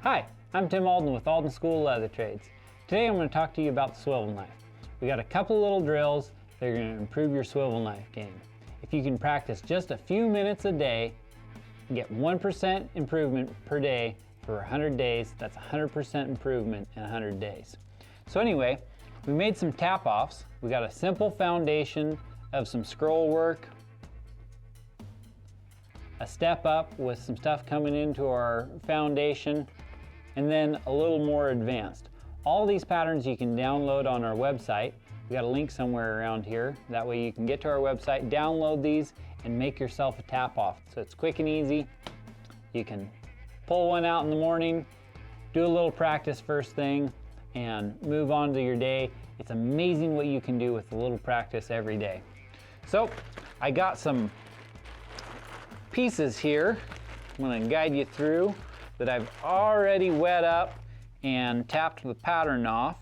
Hi, I'm Tim Alden with Alden School of Leather Trades. Today I'm going to talk to you about the swivel knife. We got a couple little drills that are going to improve your swivel knife game. If you can practice just a few minutes a day, get 1% improvement per day for 100 days. That's 100% improvement in 100 days. So anyway, we made some tap-offs. We got a simple foundation of some scroll work, a step up with some stuff coming into our foundation, and then a little more advanced. All these patterns you can download on our website. We got a link somewhere around here. That way you can get to our website, download these, and make yourself a tap-off. So it's quick and easy. You can pull one out in the morning, do a little practice first thing, and move on to your day. It's amazing what you can do with a little practice every day. So I got some pieces here I'm going to guide you through that I've already wet up and tapped the pattern off.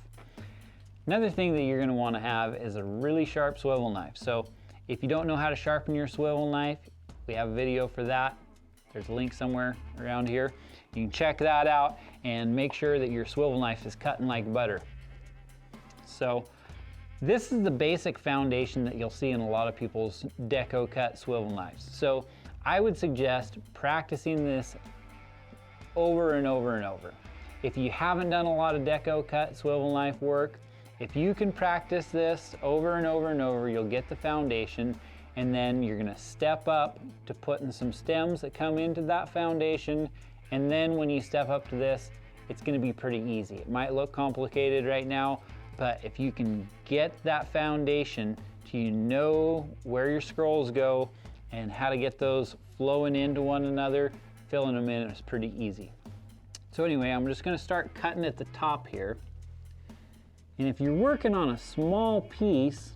Another thing that you're going to want to have is a really sharp swivel knife. So if you don't know how to sharpen your swivel knife, we have a video for that. There's a link somewhere around here. You can check that out and make sure that your swivel knife is cutting like butter. So this is the basic foundation that you'll see in a lot of people's deco cut swivel knives. So I would suggest practicing this over and over and over. If you haven't done a lot of deco cut swivel knife work, if you can practice this over and over and over, you'll get the foundation, and then you're gonna step up to putting some stems that come into that foundation, and then when you step up to this, it's gonna be pretty easy. It might look complicated right now, but if you can get that foundation so you know where your scrolls go and how to get those flowing into one another, filling them in is pretty easy. So anyway, I'm just gonna start cutting at the top here. And if you're working on a small piece,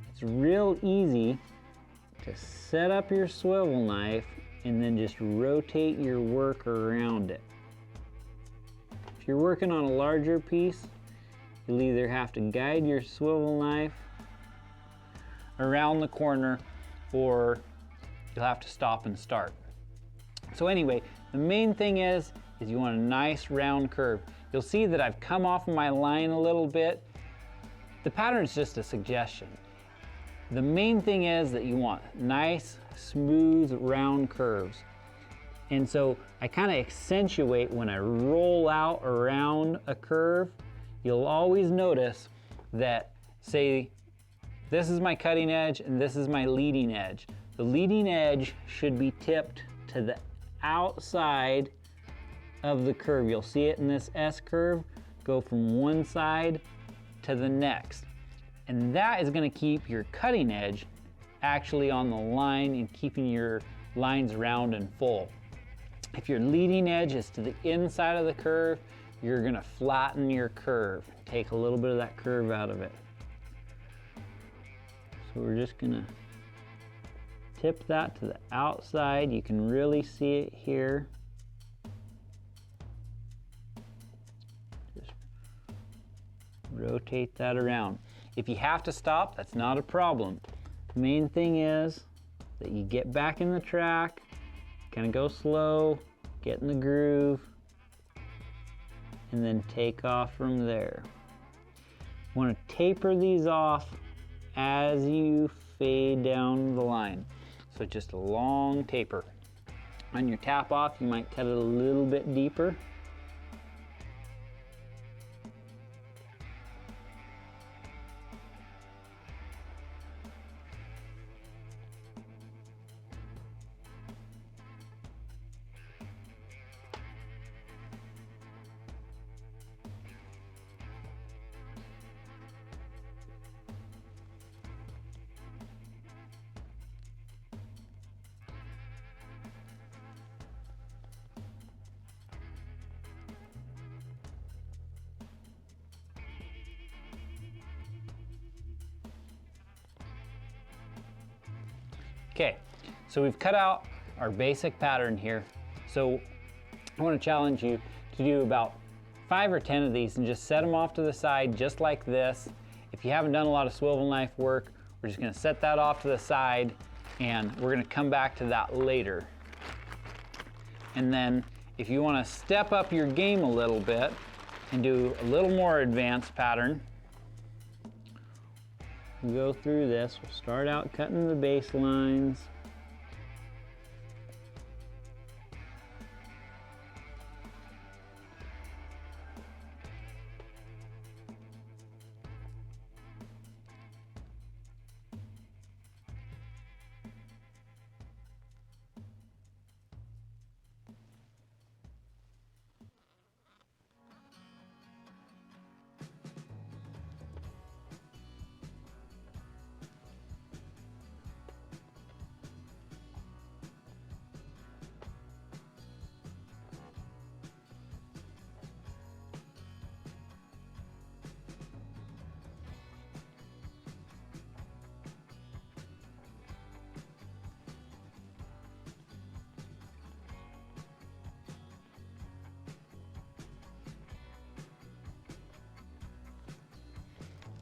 it's real easy to set up your swivel knife and then just rotate your work around it. If you're working on a larger piece, you'll either have to guide your swivel knife around the corner, or you'll have to stop and start. So anyway, the main thing is you want a nice round curve. You'll see that I've come off of my line a little bit. The pattern is just a suggestion. The main thing is that you want nice, smooth, round curves. And so I kind of accentuate when I roll out around a curve. You'll always notice that, say, this is my cutting edge and this is my leading edge. The leading edge should be tipped to the outside of the curve. You'll see it in this S curve, go from one side to the next. And that is going to keep your cutting edge actually on the line and keeping your lines round and full. If your leading edge is to the inside of the curve, you're going to flatten your curve, take a little bit of that curve out of it. So we're just going to tip that to the outside. You can really see it here. Just rotate that around. If you have to stop, that's not a problem. The main thing is that you get back in the track, kind of go slow, get in the groove, and then take off from there. You want to taper these off as you fade down the line. So just a long taper. On your tap off, you might cut it a little bit deeper. Okay, so we've cut out our basic pattern here. So I want to challenge you to do about 5 or 10 of these and just set them off to the side just like this. If you haven't done a lot of swivel knife work, we're just going to set that off to the side and we're going to come back to that later. And then if you want to step up your game a little bit and do a little more advanced pattern, we'll go through this. We'll start out cutting the baselines.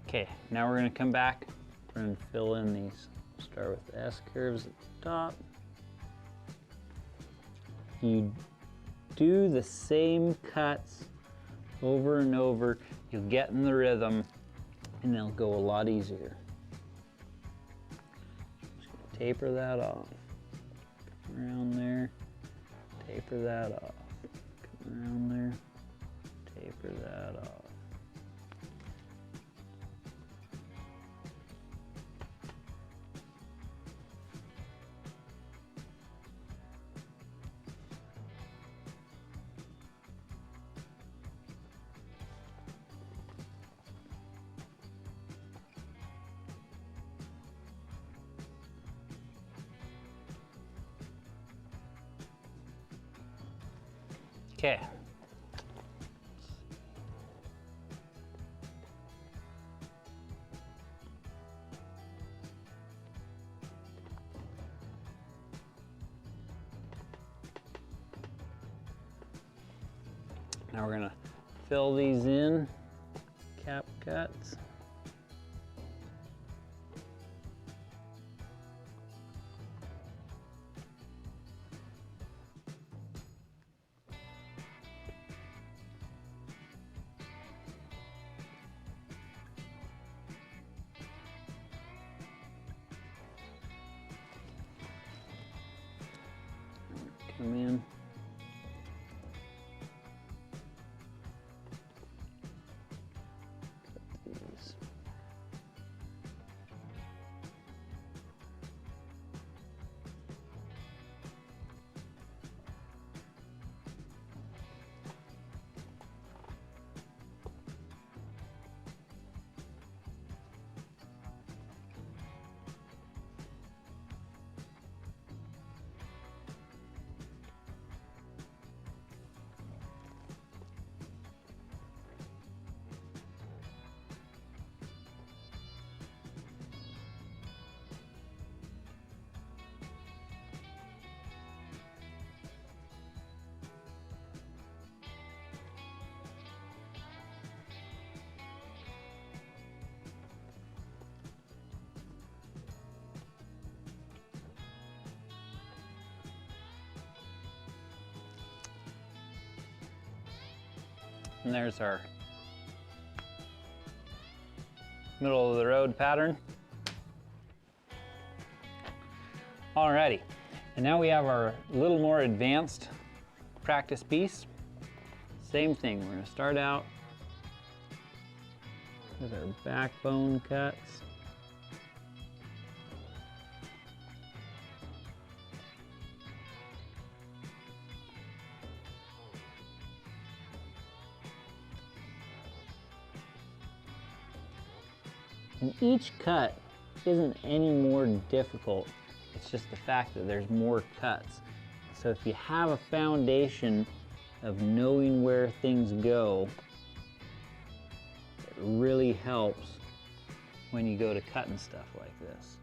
Okay, now we're going to come back and fill in these. Start with the S curves at the top. You do the same cuts over and over, you'll get in the rhythm and they'll go a lot easier. Just gonna taper that off. Come around there, taper that off. Come around there, taper that off. Okay. Now we're gonna fill these in, cap cuts. Come in. Cut these. And there's our middle of the road pattern. Alrighty, and now we have our little more advanced practice piece. Same thing, we're gonna start out with our backbone cuts. And each cut isn't any more difficult. It's just the fact that there's more cuts. So if you have a foundation of knowing where things go, it really helps when you go to cutting stuff like this.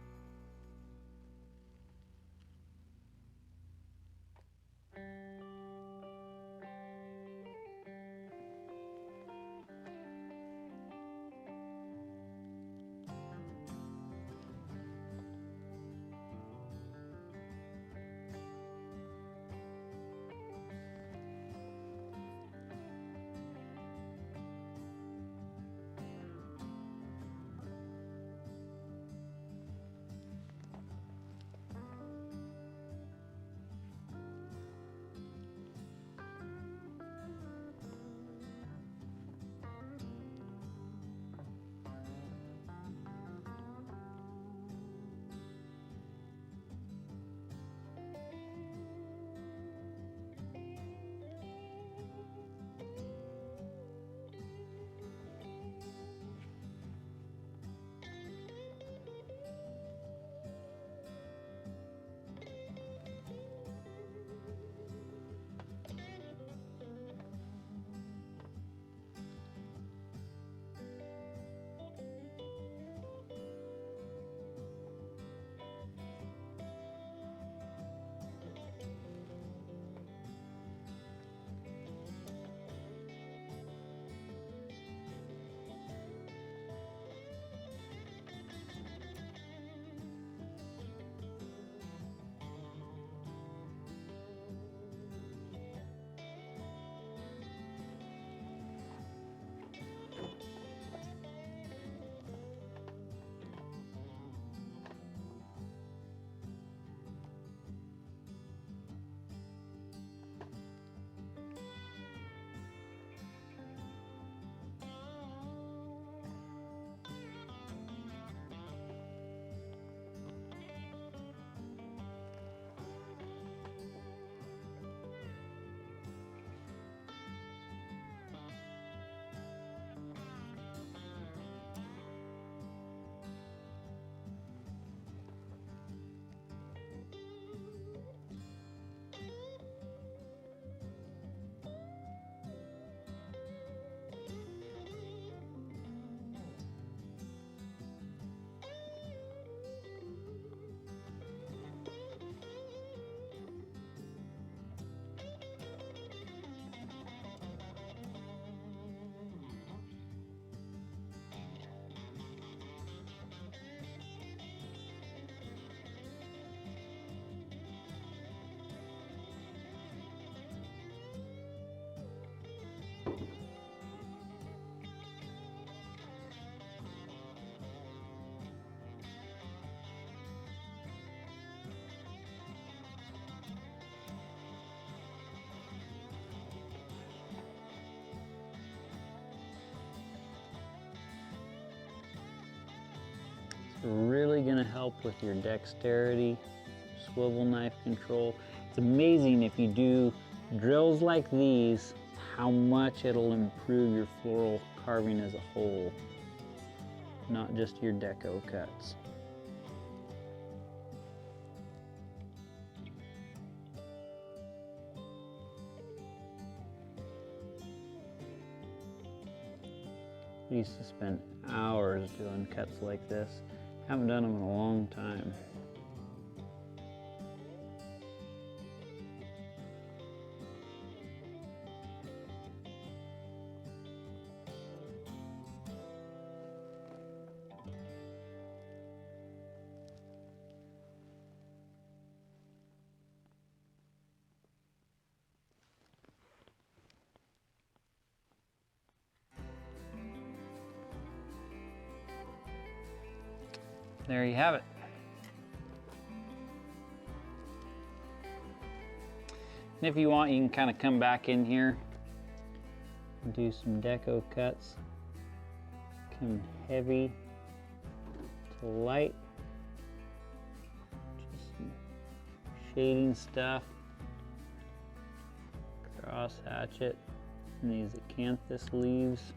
really gonna help with your dexterity, swivel knife control. It's amazing if you do drills like these, how much it'll improve your floral carving as a whole, not just your deco cuts. I used to spend hours doing cuts like this. Haven't done them in a long time. There you have it. And if you want, you can kind of come back in here and do some deco cuts. Come heavy to light. Just some shading stuff. Cross hatchet and these acanthus leaves.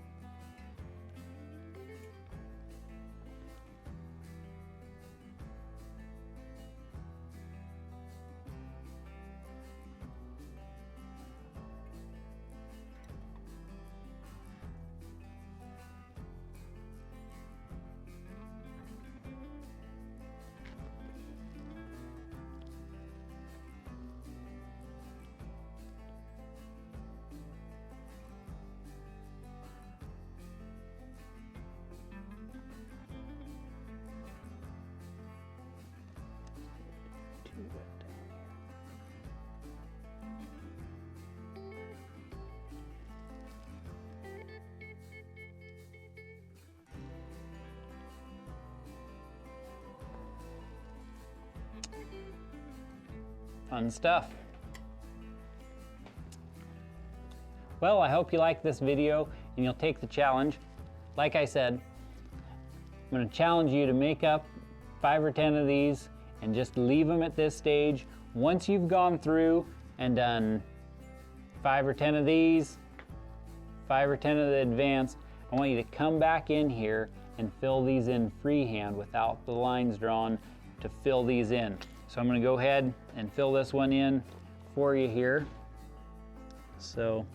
Fun stuff. Well, I hope you liked this video and you'll take the challenge. Like I said, I'm going to challenge you to make up 5 or 10 of these and just leave them at this stage. Once you've gone through and done 5 or 10 of these, 5 or 10 of the advanced, I want you to come back in here and fill these in freehand without the lines drawn to fill these in. So I'm going to go ahead and fill this one in for you here. So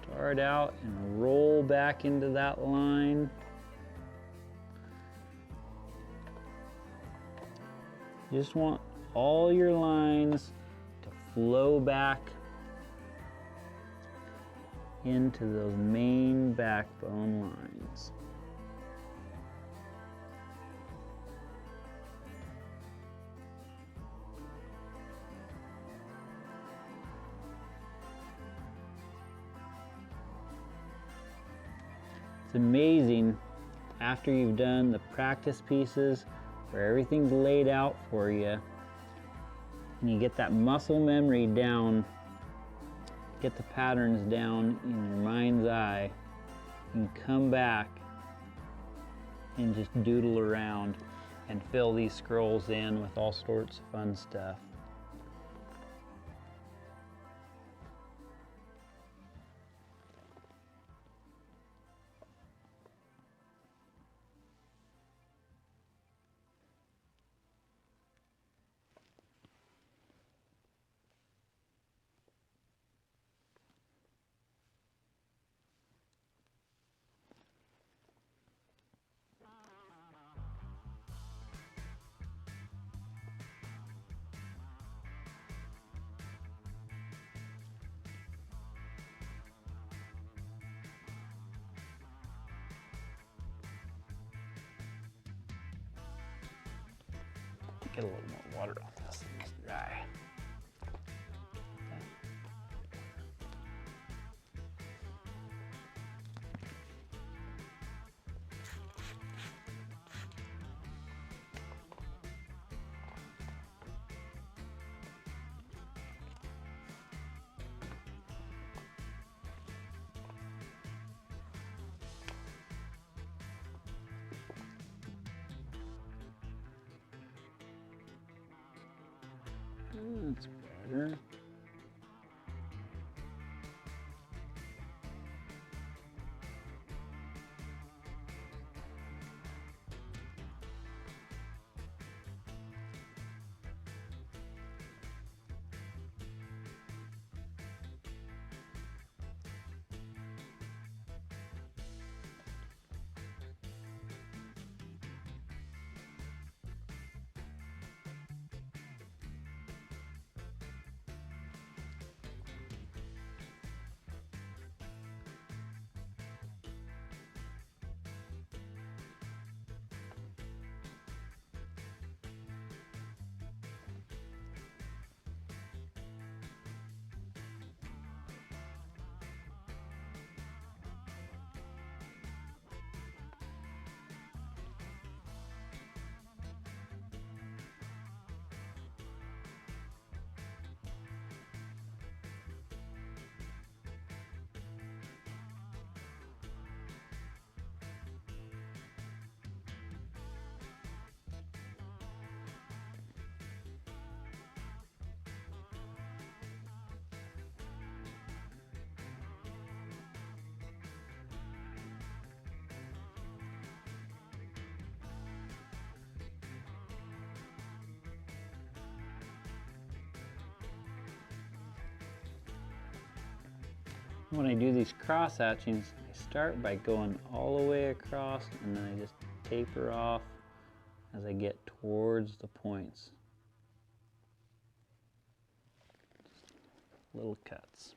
start out and roll back into that line. You just want all your lines to flow back into those main backbone lines. It's amazing after you've done the practice pieces where everything's laid out for you and you get that muscle memory down, get the patterns down in your mind's eye, and come back and just doodle around and fill these scrolls in with all sorts of fun stuff. Get a little more water on this, it's dry. That's better. When I do these cross hatchings, I start by going all the way across and then I just taper off as I get towards the points. Little cuts.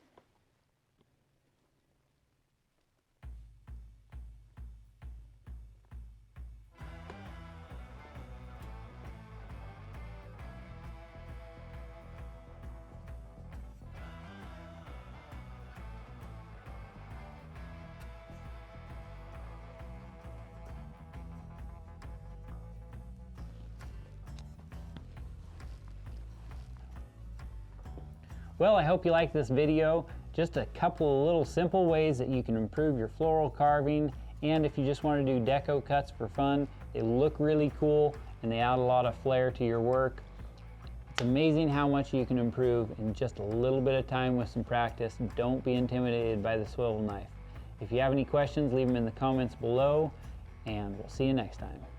Well, I hope you liked this video. Just a couple of little simple ways that you can improve your floral carving, and if you just want to do deco cuts for fun, they look really cool and they add a lot of flair to your work. It's amazing how much you can improve in just a little bit of time with some practice. Don't be intimidated by the swivel knife. If you have any questions, leave them in the comments below, and we'll see you next time.